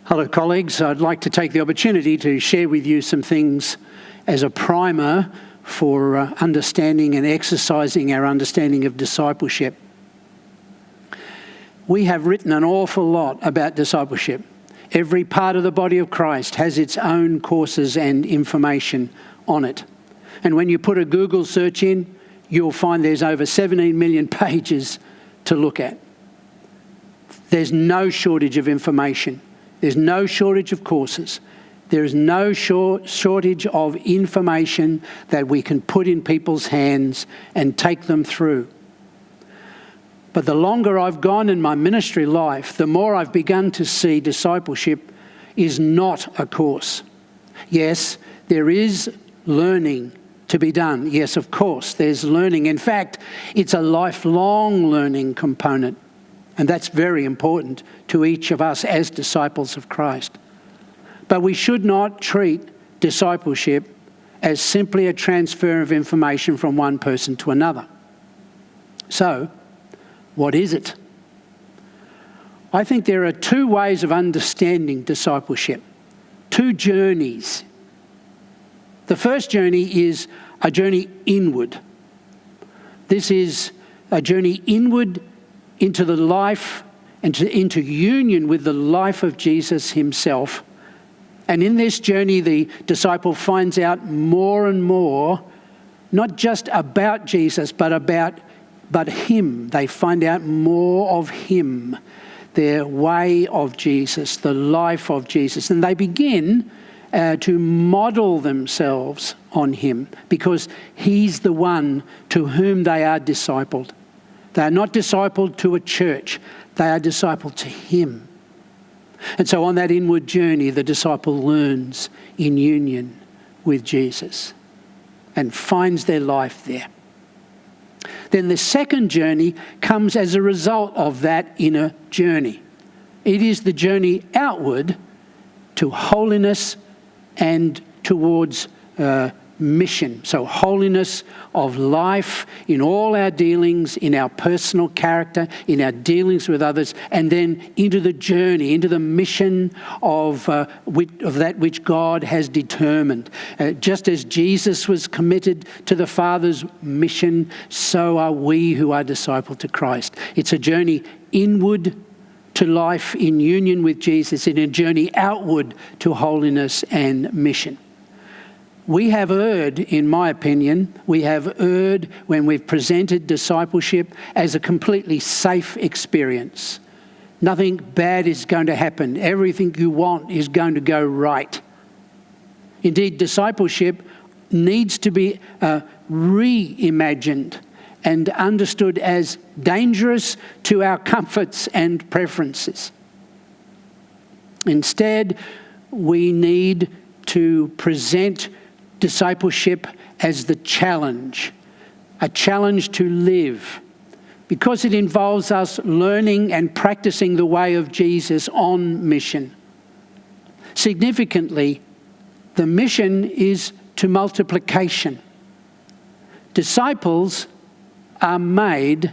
Hello colleagues, I'd like to take the opportunity to share with you some things as a primer for understanding and exercising our understanding of discipleship. We have written an awful lot about discipleship. Every part of the body of Christ has its own courses and information on it. And when you put a Google search in, you'll find there's over 17 million pages to look at. There's no shortage of information. There's no shortage of courses. There is no shortage of information that we can put in people's hands and take them through. But the longer I've gone in my ministry life, the more I've begun to see discipleship is not a course. Yes, there is learning to be done. Yes, of course, there's learning. In fact, it's a lifelong learning component. And that's very important to each of us as disciples of Christ. But we should not treat discipleship as simply a transfer of information from one person to another. So, what is it? I think there are two ways of understanding discipleship, two journeys. The first journey is a journey inward. This is a journey inward into the life and into union with the life of Jesus himself. And in this journey, the disciple finds out more and more, not just about Jesus, but him. They find out more of him, their way of Jesus, the life of Jesus. And they begin to model themselves on him because he's the one to whom they are discipled. They are not discipled to a church. They are discipled to him. And so on that inward journey, the disciple learns in union with Jesus and finds their life there. Then the second journey comes as a result of that inner journey. It is the journey outward to holiness and towards mission. So holiness of life in all our dealings, in our personal character, in our dealings with others, and then into the journey, into the mission of that which God has determined. Just as Jesus was committed to the Father's mission, so are we who are discipled to Christ. It's a journey inward to life in union with Jesus, and a journey outward to holiness and mission. We have erred, in my opinion, when we've presented discipleship as a completely safe experience. Nothing bad is going to happen. Everything you want is going to go right. Indeed, discipleship needs to be reimagined and understood as dangerous to our comforts and preferences. Instead, we need to present discipleship as the challenge, a challenge to live, because it involves us learning and practicing the way of Jesus on mission. Significantly, the mission is to multiplication. Disciples are made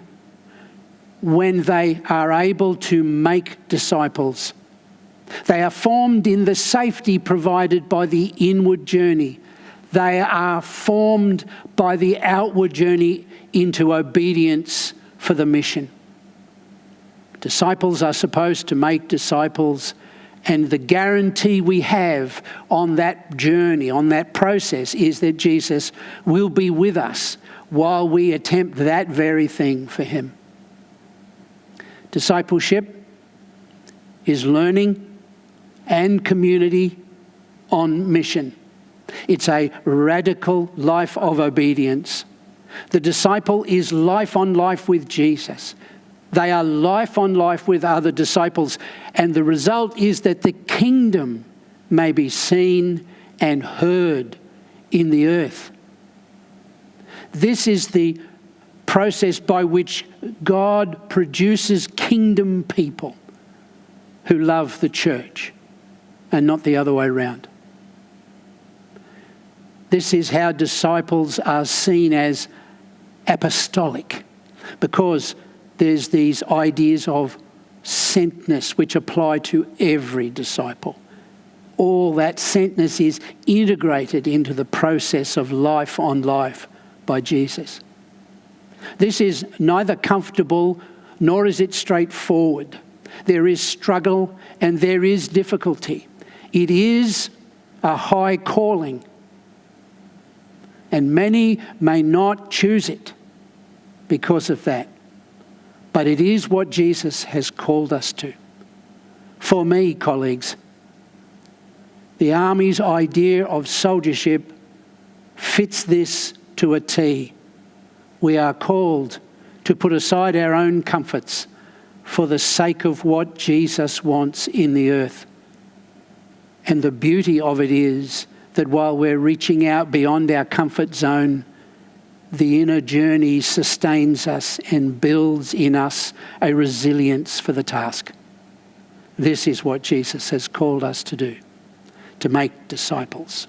when they are able to make disciples. They are formed in the safety provided by the inward journey. They are formed by the outward journey into obedience for the mission. Disciples are supposed to make disciples, and the guarantee we have on that journey, on that process, is that Jesus will be with us while we attempt that very thing for him. Discipleship is learning and community on mission. It's a radical life of obedience. The disciple is life on life with Jesus. They are life on life with other disciples. And the result is that the kingdom may be seen and heard in the earth. This is the process by which God produces kingdom people who love the church and not the other way around. This is how disciples are seen as apostolic, because there's these ideas of sentness which apply to every disciple. All that sentness is integrated into the process of life on life by Jesus. This is neither comfortable nor is it straightforward. There is struggle and there is difficulty. It is a high calling, and many may not choose it because of that. But it is what Jesus has called us to. For me, colleagues, the Army's idea of soldiership fits this to a T. We are called to put aside our own comforts for the sake of what Jesus wants in the earth. And the beauty of it is that while we're reaching out beyond our comfort zone, the inner journey sustains us and builds in us a resilience for the task. This is what Jesus has called us to do, to make disciples.